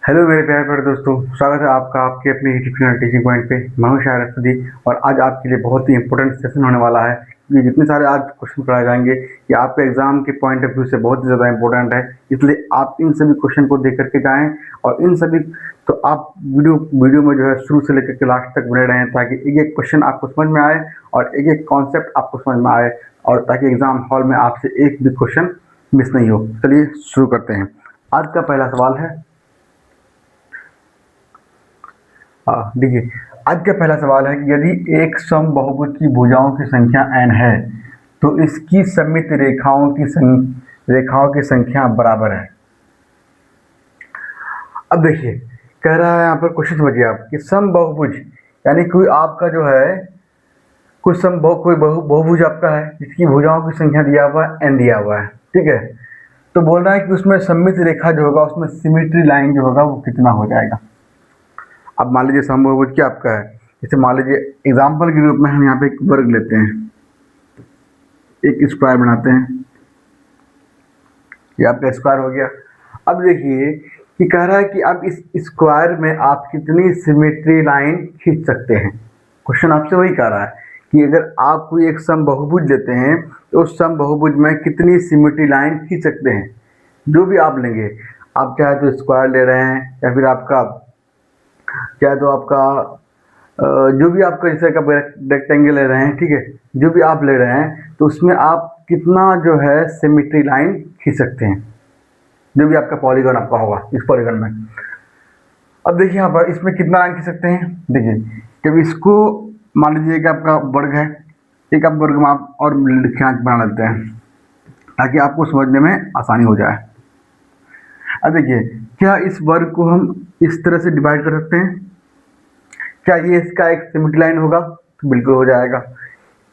Hello मेरे प्यारे प्यारे दोस्तों, स्वागत है आपका आपके अपने यूट्यूब चैनल टीचिंग पॉइंट पे। मैं हूं शायर अफसदी और आज आपके लिए बहुत ही इंपॉर्टेंट सेशन होने वाला है। ये जितने सारे आज क्वेश्चन पढ़ाए जाएंगे ये आपके एग्जाम के पॉइंट ऑफ व्यू से बहुत ही ज़्यादा इंपॉर्टेंट है, इसलिए आप इन सभी क्वेश्चन को देख करके जाएँ। और इन सभी तो आप वीडियो में जो है शुरू से लेकर के लास्ट तक बने रहें, ताकि एक एक क्वेश्चन आपको समझ में आए और एक एक कॉन्सेप्ट आपको समझ में आए, और ताकि एग्जाम हॉल में आपसे एक भी क्वेश्चन मिस नहीं हो। चलिए शुरू करते हैं। आज का पहला सवाल है, देखिए, आज का पहला सवाल है कि यदि एक समबाहुभुज की भुजाओं की संख्या n है तो इसकी सममित रेखाओं की संख्या बराबर है। अब देखिए, कह रहा है यहाँ पर क्वेश्चन समझिए आप कि समबाहुभुज यानी कोई आपका जो है कोई बहुभुज आपका है जिसकी भुजाओं की संख्या दिया हुआ है n दिया हुआ है, ठीक है। तो बोल रहा है कि उसमें सममित रेखा जो होगा उसमें सिमेट्री लाइन जो होगा वो कितना हो जाएगा। अब मान लीजिए समबाहुभुज क्या आपका है, जैसे मान लीजिए एग्जाम्पल के रूप में हम यहाँ पे एक वर्ग लेते हैं, एक स्क्वायर बनाते हैं, ये आपका स्क्वायर हो गया। अब देखिए कि कह रहा है कि अब इस स्क्वायर में आप कितनी सिमेट्री लाइन खींच सकते हैं। क्वेश्चन आपसे वही कह रहा है कि अगर आप कोई एक समबाहुभुज लेते हैं तो उस समबाहुभुज में कितनी सिमेट्री लाइन खींच सकते हैं। जो भी आप लेंगे, आप चाहे तो स्क्वायर ले रहे हैं या फिर आपका चाहे तो आपका जो भी आपका जैसे का रेक्टेंगल ले रहे हैं, ठीक है, जो भी आप ले रहे हैं तो उसमें आप कितना जो है सिमेट्री लाइन खींच सकते हैं, जो भी आपका पॉलीगन आपका होगा इस पॉलीगन में। अब देखिए यहाँ पर इसमें कितना लाइन खींच सकते हैं। देखिए, जब इसको मान लीजिए कि आपका वर्ग है, एक आप वर्ग में आप और खींच बना लेते हैं ताकि आपको समझने में आसानी हो जाए। अब देखिए, क्या इस वर्ग को हम इस तरह से डिवाइड कर सकते हैं? क्या ये इसका एक सिमेट्री लाइन होगा? तो बिल्कुल हो जाएगा।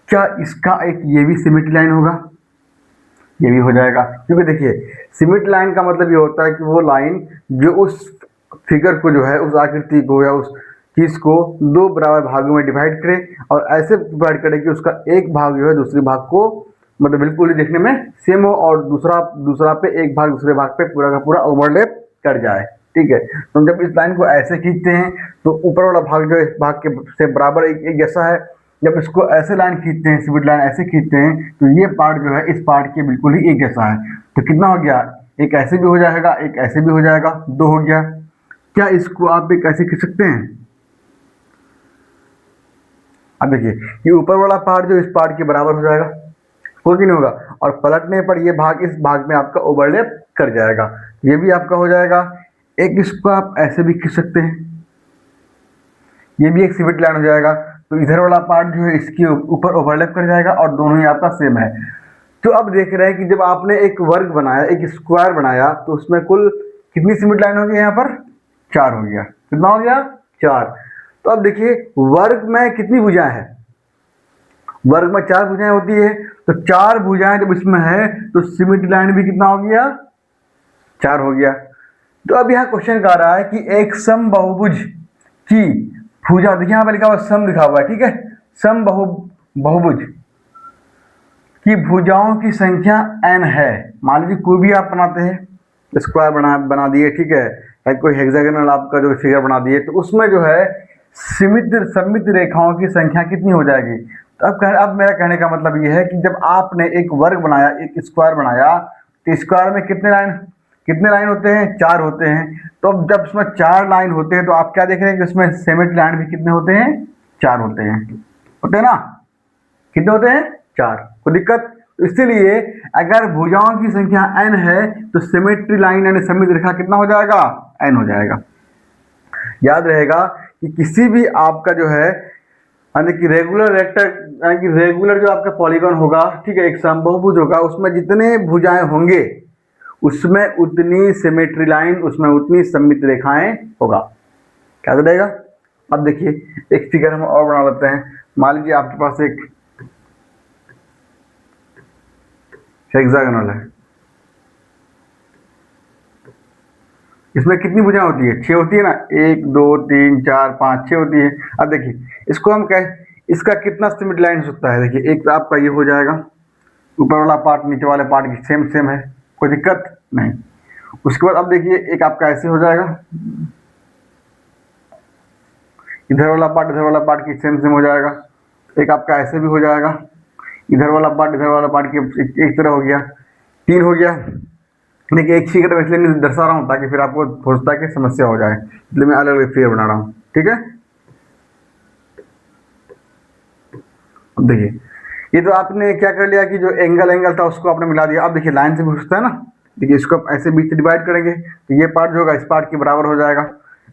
क्या इसका एक ये भी सिमेट्री लाइन होगा? ये भी हो जाएगा, क्योंकि देखिए सिमेट्री लाइन का मतलब ये होता है कि वो लाइन जो उस फिगर को जो है, उस आकृति को या उस चीज़ को दो बराबर भागों में डिवाइड करे और ऐसे डिवाइड करे कि उसका एक भाग जो है दूसरे भाग को मतलब बिल्कुल ही देखने में सेम हो और दूसरा पे एक भाग दूसरे भाग पे पूरा का पूरा ओवरलैप कर जाए, ठीक है। तो जब इस लाइन को ऐसे खींचते हैं तो ऊपर वाला भाग जो है इस भाग के से बराबर एक जैसा है। जब इसको ऐसे लाइन खींचते हैं, सिमेट्री लाइन ऐसे खींचते हैं तो ये पार्ट जो है इस पार्ट के बिल्कुल ही एक जैसा है। तो कितना हो गया, एक ऐसे भी हो जाएगा, एक ऐसे भी हो जाएगा, दो हो गया। क्या इसको आप एक ऐसे खींच सकते हैं? अब देखिए, ये ऊपर वाला पार्ट जो इस पार्ट के बराबर हो जाएगा, हो कि नहीं होगा, और पलटने पर ये भाग इस भाग में आपका ओवरलैप कर जाएगा, ये भी आपका हो जाएगा। एक इसको आप ऐसे भी खींच सकते हैं, ये भी एक सिमेट्री लाइन हो जाएगा। तो इधर वाला पार्ट जो है इसके ऊपर ओवरलैप कर जाएगा और दोनों ही आपका सेम है। तो अब देख रहे हैं कि जब आपने एक वर्ग बनाया, एक स्क्वायर बनाया, तो उसमें कुल कितनी सिमेट्री लाइन हो गई यहाँ पर? 4 हो गया। कितना हो गया? 4। तो अब देखिए वर्ग में कितनी भुजाएं हैं? वर्ग में 4 भुजाएं होती है, तो 4 भुजाएं जब इसमें है तो सिमेट्री लाइन भी कितना हो गया? 4 हो गया। तो अब यहाँ क्वेश्चन कर रहा है कि एक समबाहुभुज की भुजा, देखिए यहाँ पर लिखा हुआ सम लिखा हुआ है, ठीक है, बहुभुज की भुजाओं की संख्या n है। मान लीजिए कोई भी आप बनाते हैं, स्क्वायर बना दिए, ठीक है, या कोई हेक्सागोनल आपका जो फिगर बना दिए, तो उसमें जो है सममित रेखाओं की संख्या कितनी हो जाएगी। तो अब मेरा कहने का मतलब ये है कि जब आपने एक वर्ग बनाया, एक स्क्वायर बनाया, तो स्क्वायर में कितने लाइन होते हैं? 4 होते हैं। तो अब जब उसमें 4 लाइन होते हैं तो आप क्या देख रहे हैं कि उसमें सिमेट्री लाइन भी कितने होते हैं? 4 होते हैं, ना? कितने होते हैं? 4। कोई दिक्कत? तो इसीलिए अगर भुजाओं की संख्या n है तो सिमेट्री लाइन यानी सममित रेखा कितना हो जाएगा? n हो जाएगा। याद रहेगा कि किसी भी आपका जो है यानी कि रेगुलर जो आपका पॉलीगन होगा, ठीक है, एक समबाहुभुज होगा, उसमें जितने भुजाएं होंगे उसमें उतनी सिमेट्री लाइन, उसमें उतनी सममित रेखाएं होगा। क्या रहेगा? अब देखिए एक फिगर हम और बना लेते हैं। मान लीजिए आपके पास एक हेक्सागोनल है, इसमें कितनी भुजाएं होती है? 6 होती है ना, 1 2 3 4 5 6 होती है। अब देखिए इसको हम इसका कितना सिमेट्री लाइन हो सकता है? देखिए एक आपका ये हो जाएगा, ऊपर वाला पार्ट नीचे वाले पार्ट की सेम है, कोई दिक्कत नहीं। उसके बाद अब देखिए एक आपका ऐसे हो जाएगा, इधर वाला पार्ट की सेम सेम हो जाएगा। एक आपका ऐसे भी हो जाएगा, इधर वाला पार्ट की एक तरह हो गया, 3 हो गया। देखिए एक ही इसलिए मैं दर्शा रहा हूँ ताकि फिर आपको हो सकता है कि समस्या हो जाए, इसलिए मैं अलग अलग फिगर बना रहा हूँ, ठीक है। अब देखिए ये तो आपने क्या कर लिया कि जो एंगल था उसको आपने मिला दिया। अब देखिए लाइन से भी हो सकता है ना, देखिए इसको आप ऐसे बीच से डिवाइड करेंगे तो ये पार्ट जो होगा इस पार्ट के बराबर हो जाएगा।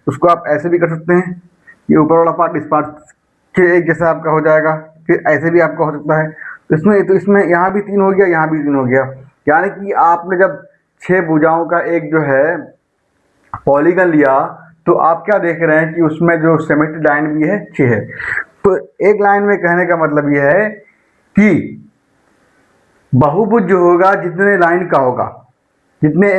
उसको आप ऐसे भी कर सकते हैं, ये ऊपर वाला पार्ट इस पार्ट के एक जैसा आपका हो जाएगा, फिर ऐसे भी आपका हो सकता है। तो इसमें यहाँ भी 3 हो गया, यहाँ भी 3 हो गया, यानी कि आपने जब 6 भुजाओं का एक जो है पॉलीगन लिया तो आप क्या देख रहे हैं कि उसमें जो सिमेट्री लाइन भी है 6 है। तो एक लाइन में कहने का मतलब यह है कि बहुभुज जो होगा जितने लाइन का होगा, जितने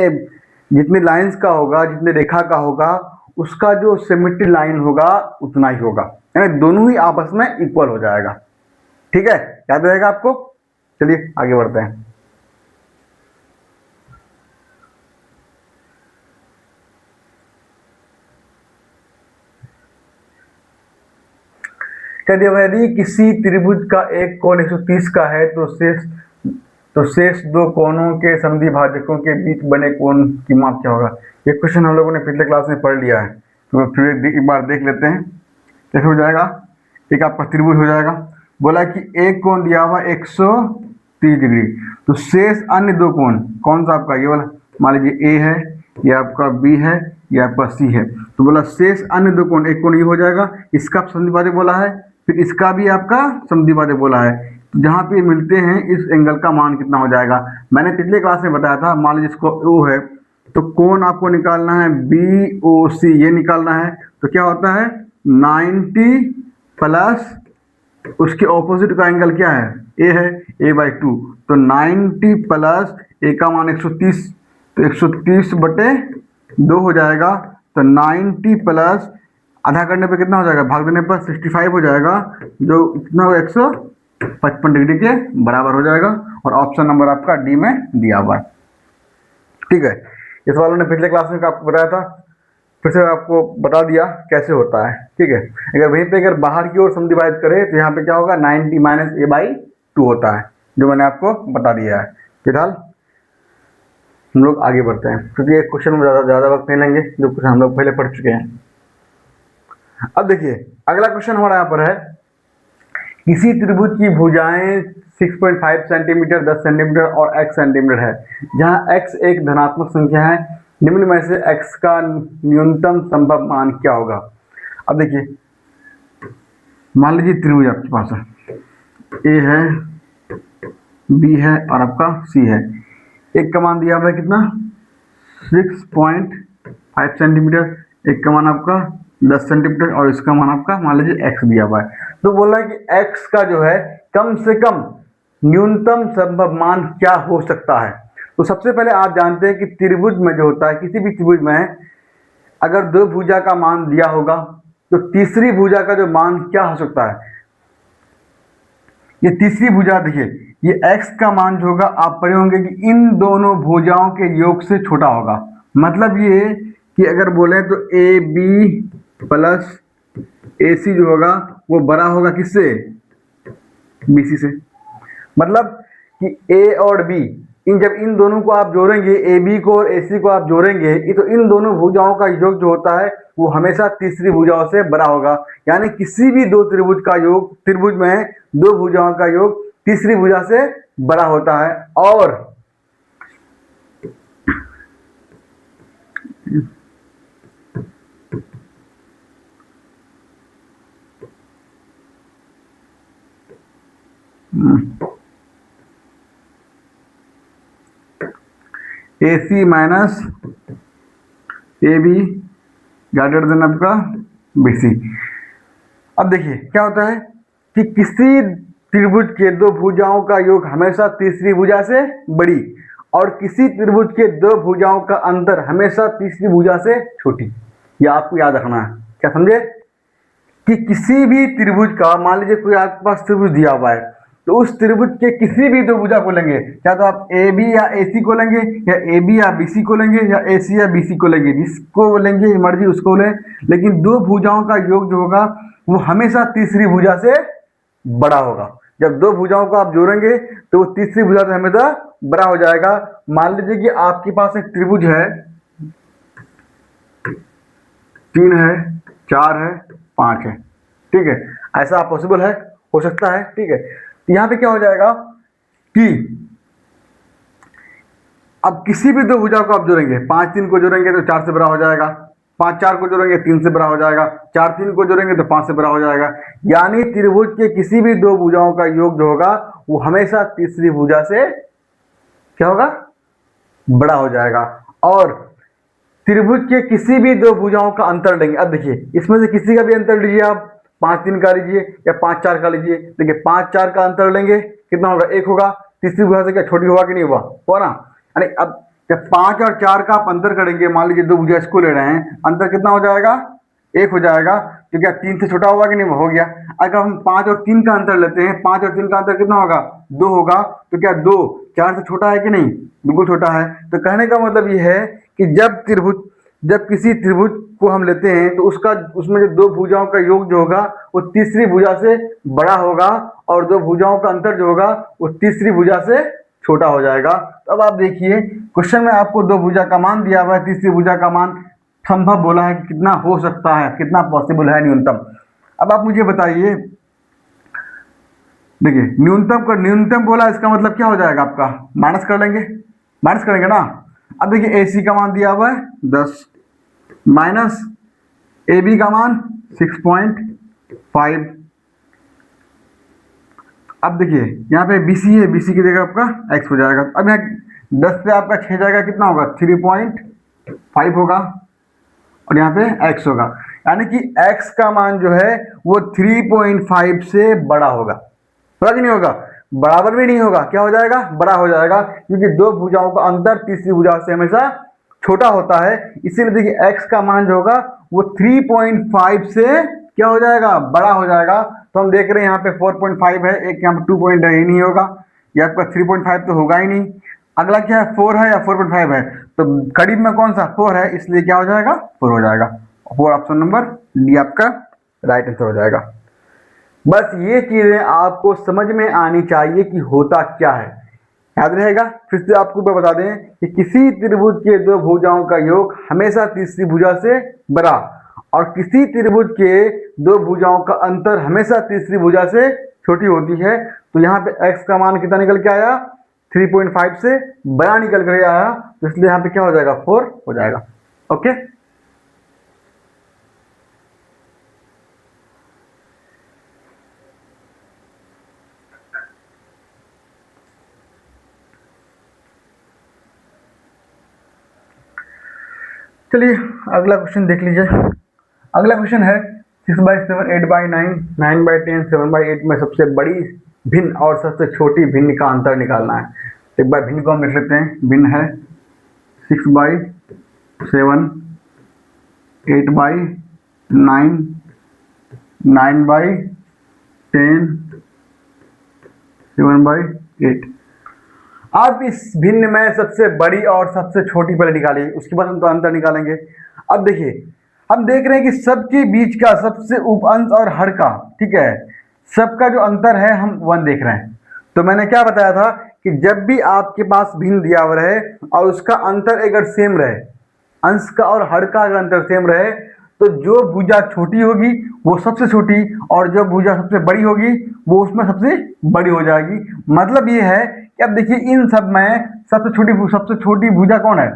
जितने लाइंस का होगा, जितने रेखा का होगा, उसका जो सिमेट्री लाइन होगा उतना ही होगा, यानी दोनों ही आपस में इक्वल हो जाएगा। ठीक है, याद रहेगा आपको। चलिए आगे बढ़ते हैं। यदि किसी त्रिभुज का एक कोण 130 का है तो शेष दो कोणों के समद्विभाजकों के बीच बने कोण की माप क्या होगा। ये क्वेश्चन हम लोगों ने पिछले क्लास में पढ़ लिया है, तो फिर एक बार देख लेते हैं कैसे हो जाएगा। एक आपका त्रिभुज हो जाएगा, बोला कि एक कोण दिया हुआ 130 डिग्री, तो शेष अन्य दो कोण कौन सा आपका, ये वाला मान लीजिए ए है, ये आपका बी है, ये आपका सी है, तो बोला शेष अन्य दो कोण, एक कोण ये हो जाएगा, इसका समद्विभाजक बोला है, फिर इसका भी आपका समद्विभाजक बोला है। तो जहाँ पे मिलते हैं इस एंगल का मान कितना हो जाएगा, मैंने पिछले क्लास में बताया था। मान लीजिए इसको ओ है तो कोण आपको निकालना है बी ओ सी, ये निकालना है, तो क्या होता है 90 प्लस उसके ऑपोजिट का एंगल क्या है, ए है, a/2, तो 90 प्लस ए का मान 130, तो 130 बटे 2 हो जाएगा, तो 90 प्लस आधा करने पे कितना हो जाएगा, भाग देने पर 65 हो जाएगा, जो कितना होगा 155 डिग्री के बराबर हो जाएगा। और ऑप्शन नंबर आपका डी में दिया हुआ है। ठीक है, इस वालों ने पिछले क्लास में आपको बताया था, फिर से आपको बता दिया कैसे होता है। ठीक है, अगर वहीं पे अगर बाहर की ओर समद्विभाजित करें तो यहाँ पे क्या होगा 90 माइनस a/2 होता है, जो मैंने आपको बता दिया है। फिलहाल हम लोग आगे बढ़ते हैं, क्योंकि एक क्वेश्चन में ज़्यादा वक्त नहीं लेंगे, जो क्वेश्चन हम लोग पहले पढ़ चुके हैं। अब देखिए अगला क्वेश्चन हमारा यहाँ पर है, किसी त्रिभुज की भुजाएं 6.5 सेंटीमीटर, 10 सेंटीमीटर और x सेंटीमीटर है, जहां x एक धनात्मक संख्या है, निम्न में से x का न्यूनतम संभव मान क्या होगा। अब देखिए मान लीजिए त्रिभुज आपके पास है, a है, b है और आपका c है। एक का मान दिया हुआ है कितना 6.5 सेंटीमीटर, एक का मान आपका 10 सेंटीमीटर और इसका मान आपका मान लीजिए x दिया हुआ है। तो बोला है कि x का जो है कम से कम न्यूनतम संभव मान क्या हो सकता है। तो सबसे पहले आप जानते हैं कि त्रिभुज में जो होता है, किसी भी त्रिभुज में अगर दो भुजा का मान दिया होगा तो तीसरी भुजा का जो मान क्या हो सकता है। ये तीसरी भुजा देखिए, ये x का मान जो होगा आप पढ़े होंगे कि इन दोनों भुजाओं के योग से छोटा होगा। मतलब ये कि अगर बोले तो ए बी प्लस ए सी जो होगा वो बड़ा होगा किससे, बी सी से। मतलब कि ए और बी, जब इन दोनों को आप जोड़ेंगे, ए बी को और ए सी को आप जोड़ेंगे, तो इन दोनों भुजाओं का योग जो होता है वो हमेशा तीसरी भुजाओं से बड़ा होगा। यानी किसी भी दो त्रिभुज का योग, त्रिभुज में दो भुजाओं का योग तीसरी भुजा से बड़ा होता है। और a c minus a b greater than आपका बी सी। अब देखिए क्या होता है कि किसी त्रिभुज के दो भुजाओं का योग हमेशा तीसरी भुजा से बड़ी, और किसी त्रिभुज के दो भुजाओं का अंतर हमेशा तीसरी भुजा से छोटी। यह आपको याद रखना है। क्या समझे कि किसी भी त्रिभुज का, मान लीजिए कोई आपके पास त्रिभुज दिया हुआ है, तो उस त्रिभुज के किसी भी दो भुजा को लेंगे, या तो आप ए बी या ए सी को लेंगे, या ए बी या बी सी को लेंगे, या ए सी या बी सी को लेंगे, जिसको लेंगे मर्जी उसको लें, लेकिन दो भुजाओं का योग जो होगा वो हमेशा तीसरी भुजा से बड़ा होगा। जब दो भुजाओं को आप जोड़ेंगे तो वो तीसरी भुजा से हमेशा बड़ा हो जाएगा। मान लीजिए कि आपके पास एक त्रिभुज है, 3 है, 4 है, 5 है, ठीक है, ऐसा पॉसिबल है, हो सकता है, ठीक है। तो यहाँ पे क्या हो जाएगा कि अब किसी भी दो भुजा को आप जोड़ेंगे, 5 3 को जोड़ेंगे तो 4 से बड़ा हो जाएगा, 5 4 को जोड़ेंगे 3 से बड़ा हो जाएगा, 4 3 को जोड़ेंगे तो 5 से बड़ा हो जाएगा। यानी त्रिभुज के किसी भी दो भुजाओं का योग जो होगा वो हमेशा तीसरी भुजा से क्या होगा, बड़ा हो जाएगा। और त्रिभुज के किसी भी दो भुजाओं का अंतर लेंगे। अब देखिए इसमें से किसी का भी अंतर लीजिए, आप 5 3 का लीजिए या 5 4 का लीजिए, देखिए 5 4 का अंतर लेंगे कितना होगा, 1 होगा, तीसरी भुजा से क्या छोटी होगा कि नहीं हुआ ना। यानी अब जब 5 और 4 का आप अंतर करेंगे, मान लीजिए दो भुजा इसको ले रहे हैं, अंतर कितना हो जाएगा, 1 हो जाएगा, तो क्या 3 से छोटा होगा कि नहीं, हो गया। अगर हम 5 और 3 का अंतर लेते हैं, 5 और 3 का अंतर कितना होगा, 2 होगा, तो क्या 2 4 से छोटा है कि नहीं, बिल्कुल छोटा है। तो कहने का मतलब ये है कि जब किसी त्रिभुज को हम लेते हैं तो उसमें जो दो भुजाओं का योग जो होगा वो तीसरी भुजा से बड़ा होगा, और दो भुजाओं का अंतर जो होगा वो तीसरी भुजा से छोटा हो जाएगा। तो अब आप देखिए क्वेश्चन में आपको दो भुजा का मान दिया हुआ है, तीसरी भुजा का मान संभव बोला है कि कितना हो सकता है, कितना पॉसिबल है न्यूनतम। अब आप मुझे बताइए, देखिए न्यूनतम बोला, इसका मतलब क्या हो जाएगा आपका, माइनस कर लेंगे, माइनस करेंगे ना। अब देखिए ए सी का मान दिया हुआ है 10 माइनस ए बी का मान 6.5। अब देखिए यहाँ पे बी सी है, बी सी की जगह आपका एक्स हो जाएगा। अब यहाँ 10 से आपका 6 जाएगा, कितना होगा, 3.5 होगा, और यहाँ पे x होगा। यानी कि x का मान जो है वो 3.5 से बड़ा होगा, बड़ा कि नहीं होगा, बराबर भी नहीं होगा, क्या हो जाएगा, बड़ा हो जाएगा, क्योंकि दो भुजाओं का अंतर तीसरी भुजा से हमेशा छोटा होता है। इसीलिए देखिए x का मान जो होगा वो 3.5 से क्या हो जाएगा, बड़ा हो जाएगा। तो हम देख रहे हैं यहाँ पे 4.5 है, एक यहाँ पे 2 पॉइंट है, ही नहीं होगा, ये आपका 3.5 तो होगा ही नहीं। अगला क्या है, 4 है या 4.5 है, तो करीब में कौन सा 4 है, इसलिए क्या हो जाएगा, 4 हो जाएगा। 4 ऑप्शन नंबर डी आपका राइट आंसर हो जाएगा। बस ये चीजें आपको समझ में आनी चाहिए कि होता क्या है, याद रहेगा। फिर से आपको बता दें कि किसी त्रिभुज के दो भुजाओं का योग हमेशा तीसरी भुजा से बड़ा, और किसी त्रिभुज के दो भुजाओं का अंतर हमेशा तीसरी भुजा से छोटी होती है। तो यहाँ पे x का मान कितना निकल के आया, 3.5 से बड़ा निकल कर आया, तो इसलिए यहाँ पे क्या हो जाएगा, 4 हो जाएगा। ओके, चलिए अगला क्वेश्चन देख लीजिए। अगला क्वेश्चन है 6/7, 8/9, 9/10, 7/8 में सबसे बड़ी भिन्न और सबसे छोटी भिन्न का अंतर निकालना है। एक बार भिन्न को हम लिख लेते हैं। भिन्न है 6/7, 8/9, 9/10, 7/8। अब इस भिन्न में सबसे बड़ी और सबसे छोटी पहले निकालिए, उसके बाद हम तो अंतर निकालेंगे। अब देखिए हम देख रहे हैं कि सबके बीच का सबसे उप अंश और हर का, ठीक है, सबका जो अंतर है हम 1 देख रहे हैं। तो मैंने क्या बताया था कि जब भी आपके पास भिन्न दिया हुआ रहे और उसका अंतर अगर सेम रहे, अंश का और हर का अगर अंतर सेम रहे, तो जो भुजा छोटी होगी वो सबसे छोटी, और जो भुजा सबसे बड़ी होगी वो उसमें सबसे बड़ी हो जाएगी। मतलब ये है कि अब देखिए इन सब में सबसे छोटी भुजा कौन है,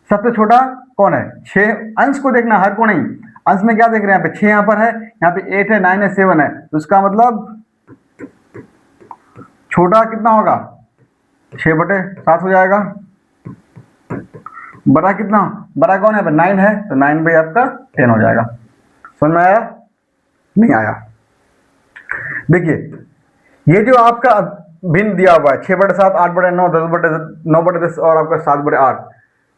सबसे छोटा कौन है, 6। अंश को देखना, हर को नहीं। अंश में क्या देख रहे हैं, यहाँ पे 6 यहाँ पर है, यहाँ पे 8 है, 9 है, 7 है, तो इसका मतलब छोटा कितना होगा, 6/7 हो जाएगा। बड़ा कितना, बड़ा कौन है, 9 है, तो 9 आपका 10 हो जाएगा। समझ में आया, नहीं आया। देखिए ये जो आपका भिन्न दिया हुआ है 6/7, 8/9, 10/10 और आपका 7/8,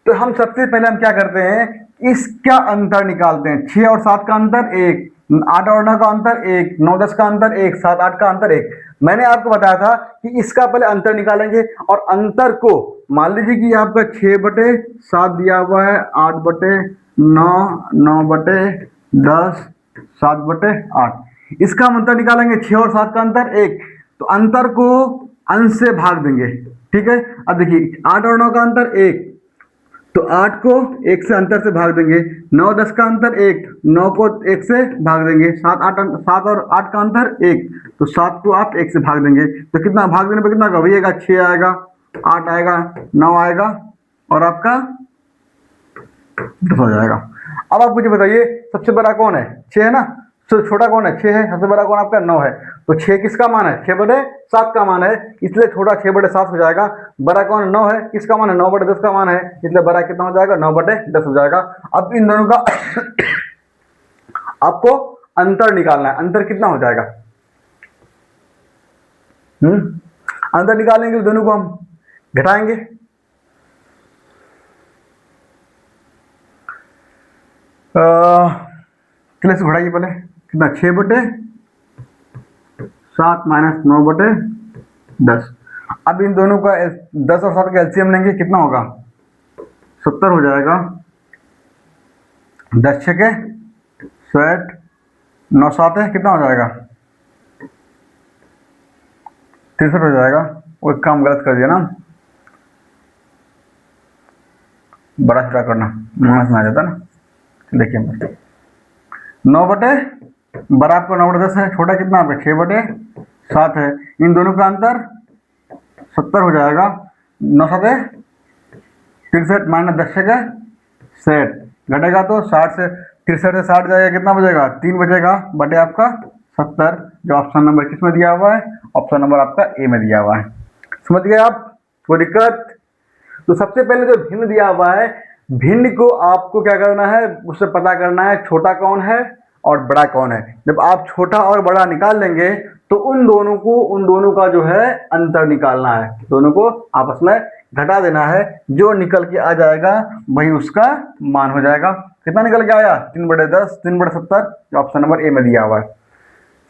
तो हम सबसे पहले हम क्या करते हैं, इसका अंतर निकालते हैं। 6 और 7 का अंतर 1, 8 और 9 का अंतर 1, 9 10 का अंतर 1, 7 8 का अंतर 1। मैंने आपको बताया था कि इसका पहले अंतर निकालेंगे, और अंतर को मान लीजिए कि आपका 6/7 दिया हुआ है, 8/9, 9/10, 7/8। इसका हम अंतर निकालेंगे, 6 और 7 का अंतर 1, तो अंतर को अंश से भाग देंगे। ठीक है, अब देखिए 8 और 9 का अंतर 1, तो 8 को 1 से अंतर से भाग देंगे। 9 10 का अंतर 1, 9 को 1 से भाग देंगे। 7 और 8 का अंतर 1, तो 7 को आप 1 से भाग देंगे। तो कितना भाग देने पर कितना होगा भैया, 6 आएगा, 8 आएगा, 9 आएगा, और आपका 10 हो जाएगा। अब आप मुझे बताइए सबसे बड़ा कौन है, 6 है ना, तो छोटा कौन है, 6 है, सबसे बड़ा कौन आपका 9 है। तो 6 किसका मान है, 6/7 का मान है, इसलिए छोटा 6/7 हो जाएगा। बड़ा कौन है, 9 है, किसका मान है, 9/10 का मान है, इसलिए बड़ा कितना हो जाएगा, 9/10 हो जाएगा। अब इन दोनों का आपको अंतर निकालना है, अंतर कितना हो जाएगा, अंतर निकालेंगे, दोनों को हम घटाएंगे। चलिए इसको घटाइए पहले, कितना 6/7 माइनस 9/10। अब इन दोनों का 10 और 7 का एलसीएम लेंगे, कितना होगा, 70 हो जाएगा। 10 6 के 60, 9 7 है, कितना हो जाएगा, 63 हो जाएगा। वो काम गलत कर दिया ना, बड़ा छोटा करना माइनस में आ जाता ना। देखिए 9/, बड़ा आपका 9/10 है, छोटा कितना आपका 6/7 है। इन दोनों का अंतर 70 हो जाएगा। 9 7 63 माइनस 10 का 60 घटेगा, तो 60 से 63 से 60 जाएगा, कितना बचेगा, 3 बचेगा, बटे आपका 70, जो ऑप्शन नंबर किस में दिया हुआ है, ऑप्शन नंबर आपका ए में दिया हुआ है। समझ गए आप, कोई दिक्कत। तो सबसे पहले जो भिन्न दिया हुआ है, भिन्न को आपको क्या करना है, उससे पता करना है छोटा कौन है और बड़ा कौन है। जब आप छोटा और बड़ा निकाल लेंगे तो उन दोनों का जो है अंतर निकालना है, दोनों को आपस में घटा देना है। जो निकल के आ जाएगा वही उसका मान हो जाएगा। कितना निकल के आया, 3/10, 3/70, जो ऑप्शन नंबर ए में दिया हुआ है।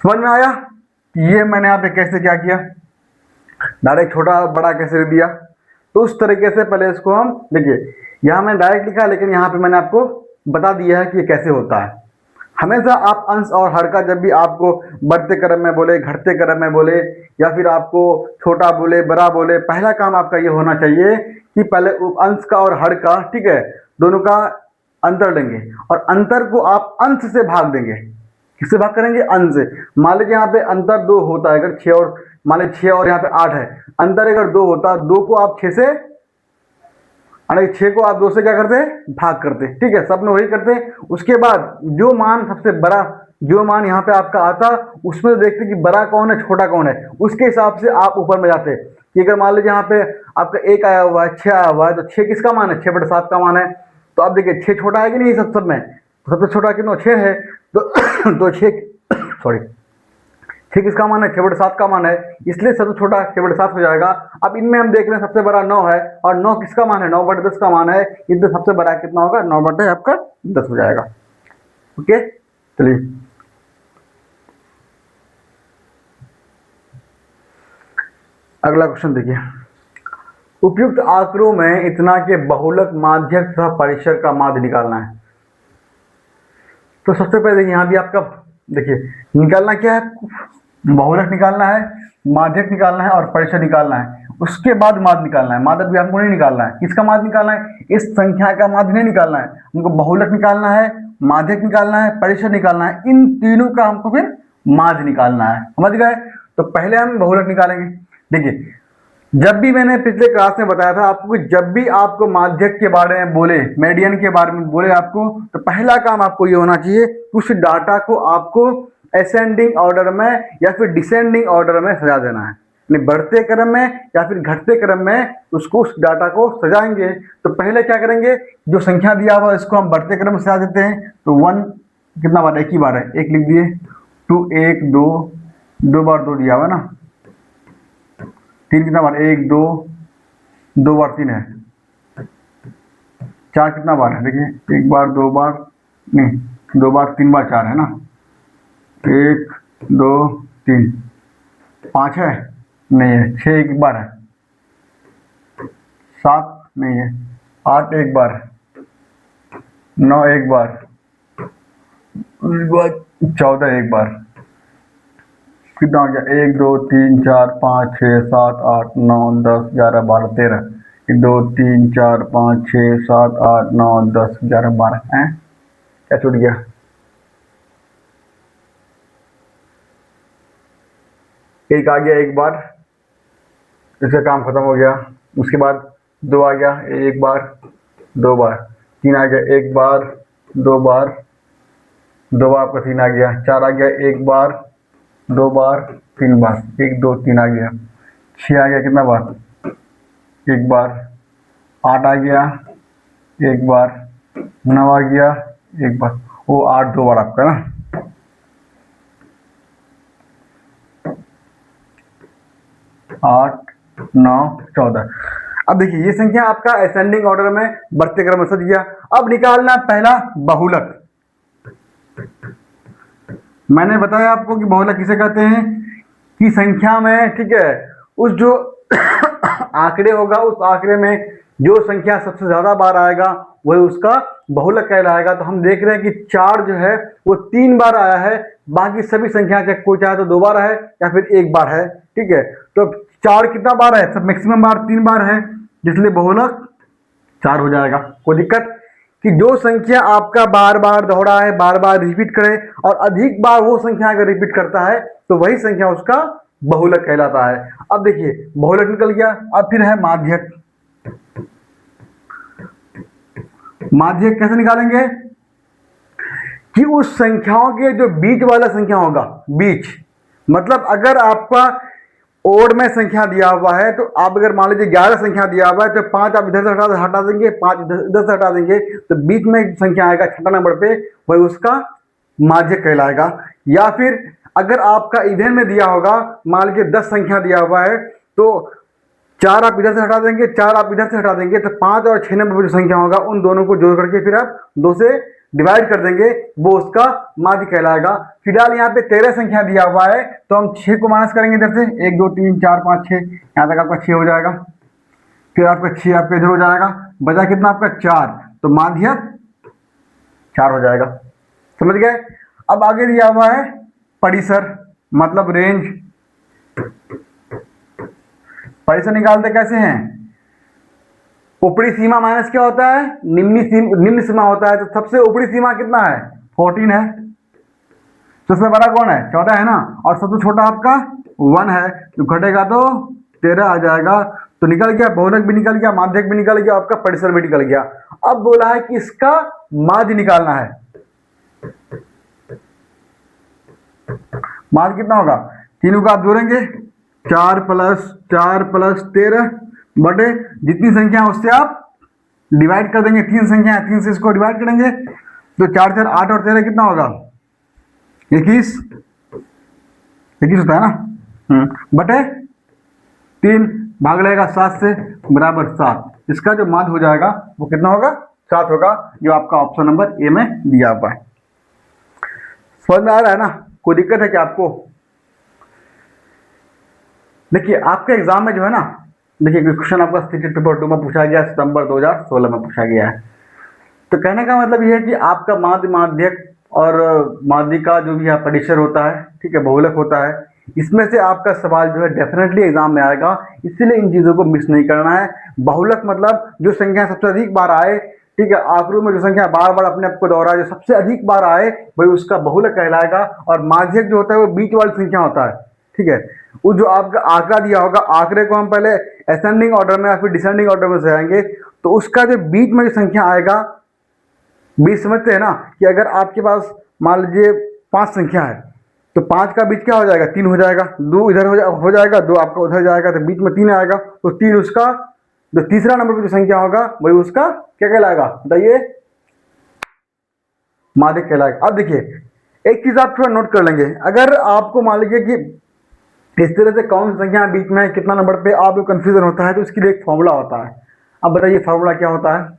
समझ में आया, ये मैंने यहाँ पे कैसे क्या किया, डायरेक्ट छोटा और बड़ा कैसे दिया। तो उस तरीके से पहले इसको हम देखिए, यहाँ मैंने डायरेक्ट लिखा, लेकिन यहाँ पे मैंने आपको बता दिया है कि ये कैसे होता है। हमेशा आप अंश और हर का जब भी आपको बढ़ते क्रम में बोले, घटते क्रम में बोले, या फिर आपको छोटा बोले, बड़ा बोले, पहला काम आपका ये होना चाहिए कि पहले अंश का और हर का, ठीक है, दोनों का अंतर लेंगे, और अंतर को आप अंश से भाग देंगे। किससे भाग करेंगे, अंश से। मान लीजिए यहाँ पे अंतर 2 होता है, अगर 6 और मान लीजिए 6 और यहाँ पे 8 है, अंतर अगर 2 होता, 2 को आप 6 से, 6 को आप 2 से क्या करते हैं, भाग करते, ठीक है, सब में वही करते। उसके बाद जो मान सबसे बड़ा, जो मान यहाँ पे आपका आता, उसमें देखते कि बड़ा कौन है, छोटा कौन है, उसके हिसाब से आप ऊपर में जाते। कि अगर मान लीजिए यहाँ पे आपका 1 आया हुआ है, 6 आया हुआ है, तो 6 किसका मान है, 6/7 का मान है। तो आप देखिए 6 छोटा है कि नहीं, सब में सबसे छोटा कितना 6 है, तो 6 सॉरी 6 किसका मान है, 6/7 का मान है, इसलिए सबसे छोटा 6/7 हो जाएगा। अब इनमें हम देख रहे हैं सबसे बड़ा 9 है, और 9 किसका मान है, 9/10 का मान है, इसलिए सबसे बड़ा कितना होगा, 9/10 हो जाएगा। ओके, चलिए अगला क्वेश्चन देखिए। उपयुक्त आंकड़ों में इतना के बहुलक, माध्यक तथा परिसर का माध्य निकालना है। तो सबसे पहले यहाँ भी आपका देखिए निकालना क्या है, बहुलक निकालना है, माध्यक निकालना है और परिसर निकालना है। उसके बाद माध्य निकालना है। माध्य भी हमको नहीं निकालना है, किसका माध्य निकालना है, इस संख्या का माध्य नहीं निकालना है, हमको बहुलक निकालना है, माध्यक निकालना है, परिसर निकालना है। इन तीनों का हमको फिर माध्य निकालना है। समझ गए। तो पहले हम बहुलक निकालेंगे। देखिए जब भी मैंने पिछले क्लास में बताया था आपको, जब भी आपको माध्यक के बारे में बोले, मेडियन के बारे में बोले आपको, तो पहला काम आपको ये होना चाहिए, उस डाटा को आपको असेंडिंग ऑर्डर में या फिर डिसेंडिंग ऑर्डर में सजा देना है। यानी बढ़ते क्रम में या फिर घटते क्रम में उसको, उस डाटा को सजाएंगे। तो पहले क्या करेंगे, जो संख्या दिया हुआ इसको हम बढ़ते क्रम में सजा देते हैं। तो 1 कितना बार, एक ही बार है, 1 लिख दिए। 2 1 2, 2 बार 2 दिया हुआ ना। 3 कितना बार, 1 2, 2 बार 3 है। 4 कितना बार है, देखिए 1 बार 2 बार नहीं, 2 बार 3 बार 4 है ना, 1 2 3 5 है, नहीं है। 6 एक बार है, 7 नहीं है, 8 एक बार, 9 एक बार, उसके बाद 14 एक बार। कितना हो गया? 1 2 3 4 5 6 7 8 9 10 11 12 13। 1 2 3 4 5 6 7 8 9 10 11 12 है। क्या छूट गया? एक आ गया एक बार, इसका काम खत्म हो गया। उसके बाद 2 आ गया एक बार, 2 बार। 3 आ गया एक बार, 2 बार, 2 बार आपका 3 आ गया। 4 आ गया एक बार, 2 बार, 3 बार। 1 2 3 आ गया। 6 आ गया कितना बार? एक बार। 8 आ गया एक बार, 9 आ गया एक बार। वो 8 2 बार आपका ना। 8 9 14। अब देखिए ये संख्या आपका असेंडिंग ऑर्डर में बढ़ते क्रम से दिया। अब निकालना पहला बहुलक। मैंने बताया आपको कि बहुलक किसे कहते हैं कि संख्या में, ठीक है, उस जो आंकड़े होगा उस आंकड़े में जो संख्या सबसे ज्यादा बार आएगा वही उसका बहुलक कहलाएगा। तो हम देख रहे हैं कि 4 जो है वो 3 बार आया है, बाकी सभी संख्या चाहे कोई चाहे तो 2 बार है या फिर 1 बार है, ठीक है। तो 4 कितना बार है? सब मैक्सिमम बार 3 बार है, इसलिए बहुलक 4 हो जाएगा। कोई दिक्कत? कि जो संख्या आपका बार बार दोहरा है, बार बार रिपीट करे और अधिक बार वो संख्या अगर रिपीट करता है तो वही संख्या उसका बहुलक कहलाता है। अब देखिए बहुलक निकल गया। अब फिर है माध्यक। माध्यक कैसे निकालेंगे? कि उस संख्याओं के जो बीच वाला संख्या होगा, बीच मतलब अगर आपका ओड में संख्या दिया हुआ है तो आप अगर मान लीजिए 11 संख्या दिया हुआ है तो 5 आप इधर से हटा देंगे, 5 इधर से हटा देंगे, तो बीच में संख्या आएगा छठा नंबर पे, वही उसका माध्यक कहलाएगा। या फिर अगर आपका इवेन में दिया होगा, मान लीजिए 10 संख्या दिया हुआ है तो 4 आप इधर से हटा देंगे, 4 आप इधर से हटा देंगे, तो 5 और 6 नंबर पर जो संख्या होगा उन दोनों को जोड़ करके फिर आप 2 से डिवाइड कर देंगे, वो उसका माध्य कहलाएगा। फिलहाल यहाँ पे 13 संख्या दिया हुआ है तो हम 6 को माइनस करेंगे इधर से, 1 2 3 4 5 6, यहाँ तक आपका 6 हो जाएगा। फिर आपका 6 आपका इधर हो जाएगा, बचा कितना आपका 4, तो माध्य 4 हो जाएगा। समझ गए? अब आगे दिया हुआ है परिसर, मतलब रेंज। परिसर निकालते कैसे हैं? ऊपरी सीमा माइनस क्या होता है? निम्न सीमा होता है। तो सबसे ऊपरी सीमा कितना है? 14 है। सबसे बड़ा कौन है? 14 है ना। और सबसे छोटा आपका 1 है, तो घटेगा तो 13 आ जाएगा। तो निकल गया, बहुलक भी निकल गया, माध्यक भी निकल गया, आपका परिसर भी निकल गया। अब बोला है कि इसका माध्य निकालना है। माध्य कितना होगा? तीनों का आप जोड़ेंगे, 4 प्लस 4 प्लस 13 बटे जितनी संख्या उससे आप डिवाइड कर देंगे। 3 संख्या है, 3 से इसको डिवाइड करेंगे तो 4 4 8 और 13 कितना होगा? 21 होता है ना। बटे 3 भाग लगेगा 7 से, बराबर 7। इसका जो माध्य हो जाएगा वो कितना होगा? 7 होगा, जो आपका ऑप्शन नंबर ए में दिया हुआ है। समझ में आ रहा है ना? कोई दिक्कत है क्या आपको? देखिए आपके एग्जाम में जो है ना, देखिए क्वेश्चन आपका स्टेटेड पेपर 2 में पूछा गया, सितंबर 2016 में पूछा गया है। तो कहने का मतलब यह है कि आपका माध्य, माध्यक और माध्य का जो भी परिसर होता है, ठीक है, बहुलक होता है, इसमें से आपका सवाल जो है डेफिनेटली एग्जाम में आएगा। इसलिए इन चीज़ों को मिस नहीं करना है। बहुलक मतलब जो संख्या सबसे अधिक बार आए, ठीक है, आंकड़ों में जो संख्या बार बार अपने आप को दोहराए, जो सबसे अधिक बार आए वही उसका बहुलक कहलाएगा। और माध्यक जो होता है वो बीच वाली संख्या होता है, ठीक है। वो जो आपका आंकड़ा दिया होगा, आंकड़े को हम पहले असेंडिंग ऑर्डर में या फिर डिसेंडिंग ऑर्डर में से आएंगे, तो उसका जो बीच में जो संख्या आएगा, बीच समझते हैं ना, कि अगर आपके पास मान लीजिए 5 संख्या है तो 5 का बीच क्या हो जाएगा? 3 हो जाएगा। 2 इधर हो जाएगा, 2 आपका उधर जाएगा, तो बीच में 3 आएगा, तो 3 उसका जो तीसरा नंबर पर जो संख्या होगा वही उसका क्या कहलाएगा? बताइए, माध्यक कहलाएगा। अब देखिए एक चीज आप थोड़ा नोट कर लेंगे, अगर आपको मान लीजिए कि इस तरह से कौन सी संख्या बीच में है, कितना नंबर पे आपको कंफ्यूजन होता है, तो इसके लिए एक फॉर्मूला होता है। अब बताइए फॉर्मूला क्या होता है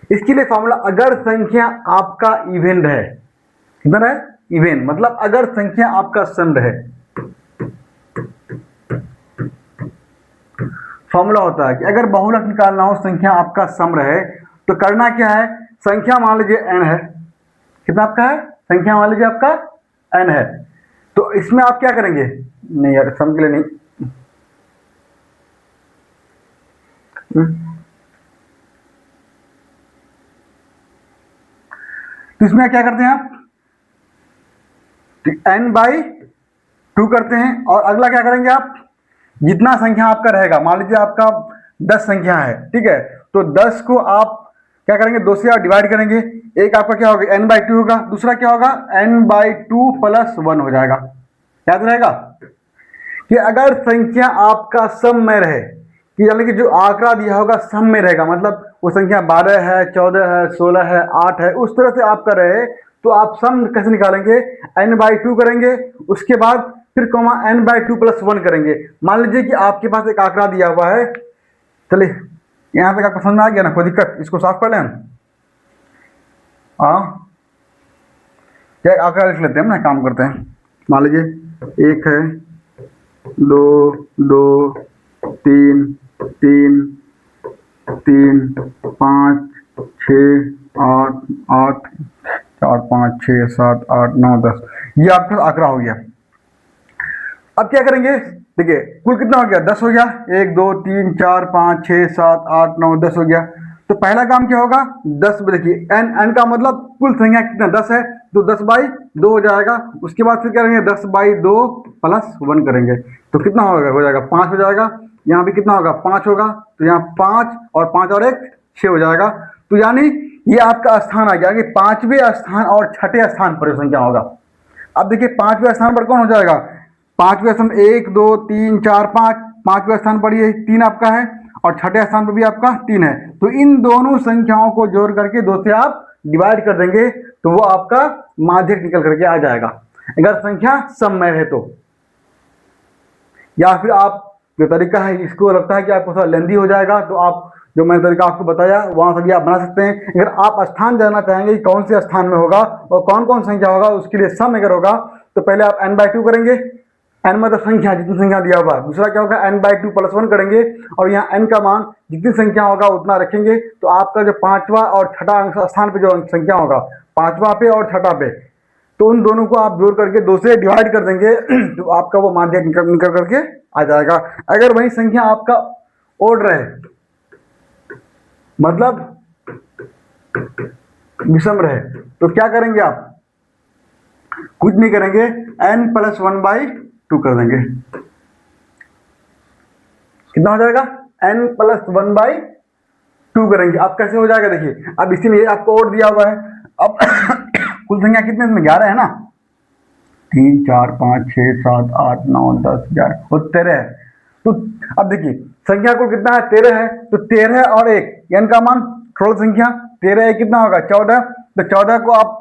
इसके लिए? फॉर्मूला, अगर संख्या आपका इवन रहे, कितना रहे? इवन, मतलब अगर संख्या आपका सम रहे, फॉर्मूला होता है कि अगर बहुलक निकालना हो, संख्या आपका सम रहे, तो करना क्या है, संख्या मान लीजिए n है, कितना आपका है, संख्या मान लीजिए आपका n है, तो इसमें आप क्या करेंगे, नहीं यार सम के लिए नहीं, तो इसमें क्या करते हैं आप, n बाई 2 करते हैं, और अगला क्या करेंगे आप, जितना संख्या आपका रहेगा, मान लीजिए आपका 10 संख्या है, ठीक है, तो 10 को आप क्या करेंगे, 2 से आप डिवाइड करेंगे, एक आपका क्या होगा n बाई 2 होगा, दूसरा क्या होगा n बाई 2 प्लस 1 हो जाएगा। याद रहेगा कि अगर संख्या आपका सम में रहे, कि यानी कि जो आंकड़ा दिया होगा सम में रहेगा, मतलब वो संख्या 12 है, 14 है, 16 है, 8 है, उस तरह से आपका रहे, तो आप सम कैसे निकालेंगे, n बाई 2 करेंगे, उसके बाद फिर कॉमा n बाई 2 प्लस 1 करेंगे। मान लीजिए कि आपके पास एक आंकड़ा दिया हुआ है, चलिए यहां तक आपको समझ में आ गया ना, कोई दिक्कत, इसको साफ कर लें हम, हाँ क्या आंकड़ा लिख लेते हैं ना, काम करते हैं, मान लीजिए 1 है, 2 2 3 3 3 5 6 8 8 4 5 6 7 8 9 10, ये आपका आंकड़ा हो गया। अब क्या करेंगे, देखिए कुल कितना हो गया, 10 हो गया, 1 2 3 4 5 6 7 8 9 10 हो गया। तो पहला काम क्या होगा, 10, देखिए n का मतलब कुल संख्या कितना 10 है, तो 10 बाई 2 हो जाएगा। उसके बाद फिर करेंगे 10 बाई 2 प्लस 1 करेंगे, तो कितना होगा, हो जाएगा 5 हो जाएगा। यहाँ भी कितना होगा, 5 होगा, तो यहाँ 5 और 5 और 1 6 हो जाएगा। तो यानी ये आपका स्थान आ गया कि 5वें स्थान और 6ठे स्थान पर संख्या होगा। अब देखिए 5वें स्थान पर कौन हो जाएगा, 5वें स्थान 1 2 3 4 5, 5वें स्थान पर ये 3 आपका है, और 6ठे स्थान पर भी आपका 3 है। तो इन दोनों संख्याओं को जोड़ करके 2 से आप डिवाइड कर देंगे, तो वो आपका माध्यक निकल करके आ जाएगा, अगर संख्या सम में है तो। या फिर आप जो तरीका है, इसको लगता है कि आपको थोड़ा लेंदी हो जाएगा, तो आप जो मैंने तरीका आपको बताया वहां से भी आप बना सकते हैं। अगर आप स्थान जानना चाहेंगे कि कौन से स्थान में होगा और कौन कौन संख्या होगा, उसके लिए सम अगर होगा तो पहले आप n बाई 2 करेंगे, n मतलब संख्या, जितनी संख्या दिया होगा। दूसरा क्या होगा, n बाई 2 प्लस 1 करेंगे, और यहाँ n का मान जितनी संख्या होगा उतना रखेंगे। तो आपका जो 5वां और 6ठा स्थान पे जो संख्या होगा, 5वां पे और 6ठा पे, तो उन दोनों को आप जोड़ करके 2 से डिवाइड कर देंगे, तो आपका वो माध्यक निकल करके आ जाएगा। अगर वही संख्या आपका ओड रहे, मतलब विषम रहे, तो क्या करेंगे आप, कुछ नहीं करेंगे, n प्लस 1 बाई 2 कर देंगे। कितना हो जाएगा, n प्लस 1 बाई 2 करेंगे। अब कैसे हो जाएगा, देखिए अब इसीलिए आपको और दिया हुआ है। अब कुल संख्या कितने में, 11 है ना, 3 4 5 6 7 8 9 10 11 और 13 है। तो अब देखिए संख्या कुल कितना है, 13 है, तो 13 और 1, n का मान थोड़ा संख्या 13 है, कितना होगा 14, तो 14 को आप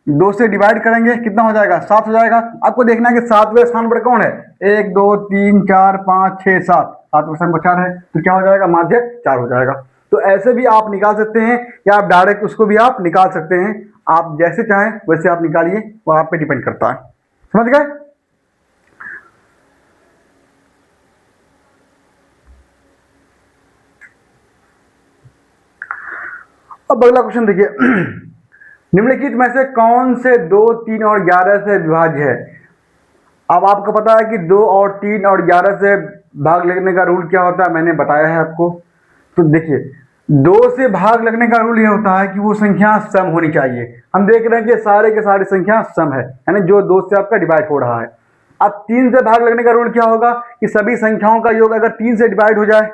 2 से डिवाइड करेंगे, कितना हो जाएगा 7 हो जाएगा। आपको देखना है कि 7वें स्थान पर कौन है, 1 2 3 4 5 6 7, 7वें स्थान पर 4 है, तो क्या हो जाएगा, माध्यक 4 हो जाएगा। तो ऐसे भी आप निकाल सकते हैं, या आप डायरेक्ट उसको भी आप निकाल सकते हैं, आप जैसे चाहें वैसे आप निकालिए, वो आप पे डिपेंड करता है। समझ गए। अब अगला क्वेश्चन देखिए, निम्नलिखित में से कौन से 2 3 और 11 से विभाज्य है। अब आपको पता है कि 2 और 3 और 11 से भाग लगने का रूल क्या होता है, मैंने बताया है आपको। तो देखिए 2 से भाग लगने का रूल यह होता है कि वो संख्या सम होनी चाहिए। हम देख रहे हैं कि सारे के सारे संख्या सम है, यानी जो 2 से आपका डिवाइड हो रहा है। अब 3 से भाग लगने का रूल क्या होगा कि सभी संख्याओं का योग अगर 3 से डिवाइड हो जाए,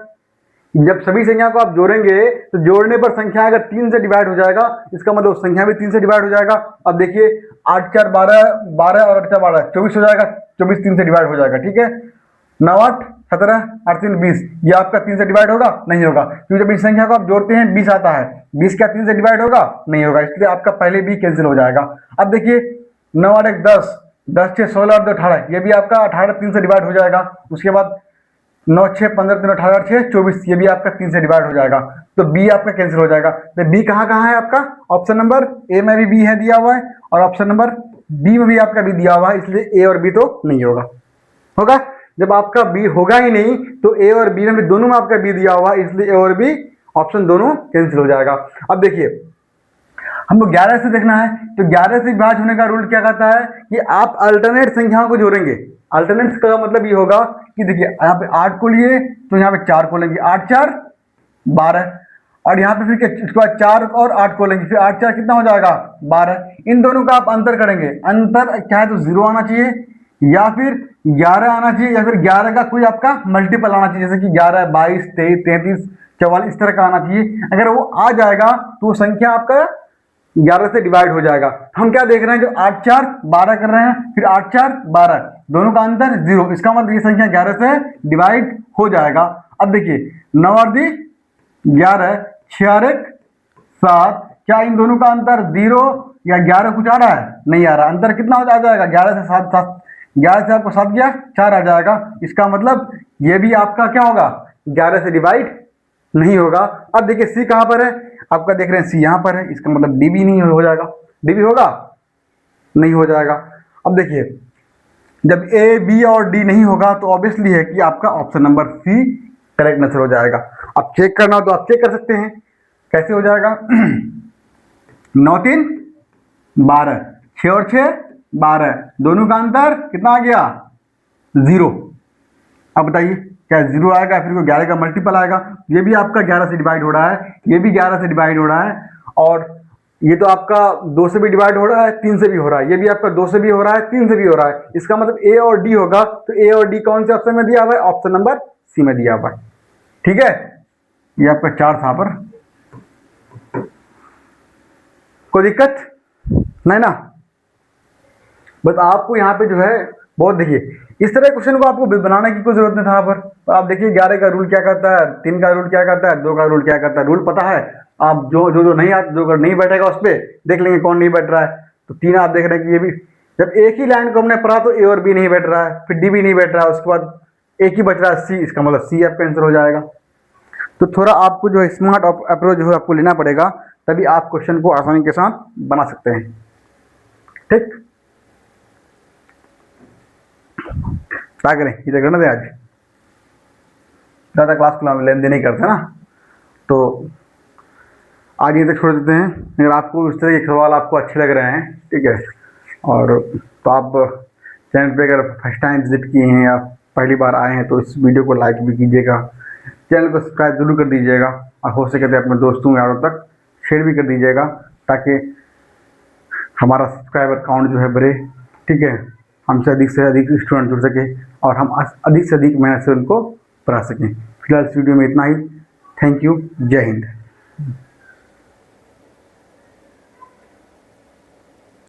जब सभी संख्या को आप जोड़ेंगे तो जोड़ने पर संख्या अगर 3 से डिवाइड हो जाएगा, इसका मतलब संख्या भी 3 से डिवाइड हो जाएगा। अब देखिए 8 4 12 12 और 8 4 12 24 हो जाएगा, 24 3 से डिवाइड हो जाएगा, ठीक है। 9 8 17 8 3 20, ये आपका 3 से डिवाइड होगा, नहीं होगा, क्योंकि जब इस संख्या को आप जोड़ते हैं 20 आता है, 20 क्या 3 से डिवाइड होगा, नहीं होगा, इसलिए आपका पहले भी कैंसिल हो जाएगा। अब देखिए 9 8 1 10, 10 6 16 और 2 18, ये भी आपका 18 3 से डिवाइड हो जाएगा। उसके बाद 9 6 15 3 18 6 24, ये भी आपका 3 से डिवाइड हो जाएगा, तो बी आपका कैंसिल हो जाएगा। तो बी कहाँ कहाँ है आपका, ऑप्शन नंबर ए में भी बी है दिया हुआ है, और ऑप्शन नंबर बी में भी आपका बी दिया हुआ है, इसलिए ए और बी तो नहीं होगा। जब आपका बी होगा ही नहीं तो ए और बी में दोनों में आपका बी दिया हुआ, इसलिए ए और बी ऑप्शन दोनों कैंसिल हो जाएगा। अब देखिए हमको 11 से देखना है, तो 11 से विभाज्य होने का रूल क्या कहता है कि आप अल्टरनेट संख्याओं को जोड़ेंगे। अल्टरनेट का मतलब ये होगा कि देखिए यहाँ पे 8 को लिए तो यहाँ पे 4 को लेंगे, 8 4 12, और यहाँ पे फिर इसके बाद 4 और 8 को लेंगे, फिर 8 4 कितना हो जाएगा 12। इन दोनों का आप अंतर करेंगे, अंतर चाहे तो 0 आना चाहिए या फिर 11 आना चाहिए या फिर 11 का कोई आपका मल्टीपल आना चाहिए, जैसे कि 11 22 23 33 44 इस तरह का आना चाहिए। अगर वो आ जाएगा तो वो संख्या आपका 11 से डिवाइड हो जाएगा। हम क्या देख रहे हैं, जो 8 4 12 कर रहे हैं, फिर 8 4 12, दोनों का अंतर 0, इसका मतलब ये संख्या 11 से डिवाइड हो जाएगा। अब देखिए 9 और 11, 6 और 1 7, क्या इन दोनों का अंतर 0 या 11 कुछ आ रहा है? नहीं आ रहा। अंतर कितना हो जाएगा 11 से 7 7, 11 से आपको 7 गया 4 आ जाएगा। इसका मतलब ये भी आपका क्या होगा 11 से डिवाइड नहीं होगा। अब देखिए सी कहां पर है, आपका देख रहे हैं सी यहां पर है, इसका मतलब डी भी नहीं हो जाएगा। डी भी होगा नहीं हो जाएगा। अब देखिए जब ए बी और डी नहीं होगा तो ऑब्वियसली है कि आपका option number C correct answer हो जाएगा। अब चेक करना हो तो आप चेक कर सकते हैं, कैसे हो जाएगा 9 3 12, 6 और 6 12, दोनों का अंतर कितना आ गया 0। अब बताइए क्या 0 आएगा फिर कोई 11 का मल्टीपल आएगा? ये भी आपका 11 से डिवाइड हो रहा है, ये भी 11 से डिवाइड हो रहा है, और ये तो आपका 2 से भी डिवाइड हो रहा है, 3 से भी हो रहा है, ये भी आपका 2 से भी हो रहा है, 3 से भी हो रहा है। इसका मतलब ए और डी होगा, तो ए और डी कौन से ऑप्शन में दिया हुआ है? ऑप्शन नंबर सी में दिया हुआ है। ठीक है, ये आपका 4 था पर कोई दिक्कत नहीं ना? बस आपको यहाँ पे जो है बहुत देखिए इस तरह क्वेश्चन को आपको बनाने की कोई जरूरत नहीं था पर आप देखिए 11 का रूल क्या कहता है, 3 का रूल क्या कहता है, 2 का रूल क्या कहता है। रूल पता है आप जो नहीं जो नहीं बैठेगा उस पर देख लेंगे कौन नहीं बैठ रहा है। तो 3 आप देख रहे हैं कि ये भी जब एक ही लाइन को हमने पढ़ा तो ए और बी नहीं बैठ रहा है, फिर डी भी नहीं बैठ रहा है, उसके बाद एक ही बच रहा है सी, इसका मतलब सी आपका आंसर हो जाएगा। तो थोड़ा आपको जो है स्मार्ट अप्रोच जो है आपको लेना पड़ेगा, तभी आप क्वेश्चन को आसानी के साथ बना सकते हैं। ठीक, क्या करें, इधर करना दे, आज ज़्यादा क्लास को लेन देन नहीं करते ना, तो आज ये तक छोड़ देते हैं। अगर आपको इस तरह के सवाल आपको अच्छे लग रहे हैं, ठीक है, और तो आप चैनल पे अगर फर्स्ट टाइम विजिट किए हैं या पहली बार आए हैं तो इस वीडियो को लाइक भी कीजिएगा, चैनल को सब्सक्राइब जरूर कर दीजिएगा, और हो सके तो अपने दोस्तों यारों तक शेयर भी कर दीजिएगा ताकि हमारा सब्सक्राइबर काउंट जो है बढ़े। ठीक है, हमसे अधिक से अधिक स्टूडेंट जुड़ सके और हम अधिक से अधिक मेहनत से उनको पढ़ा सकें। फिलहाल इस वीडियो में इतना ही। थैंक यू, जय हिंद।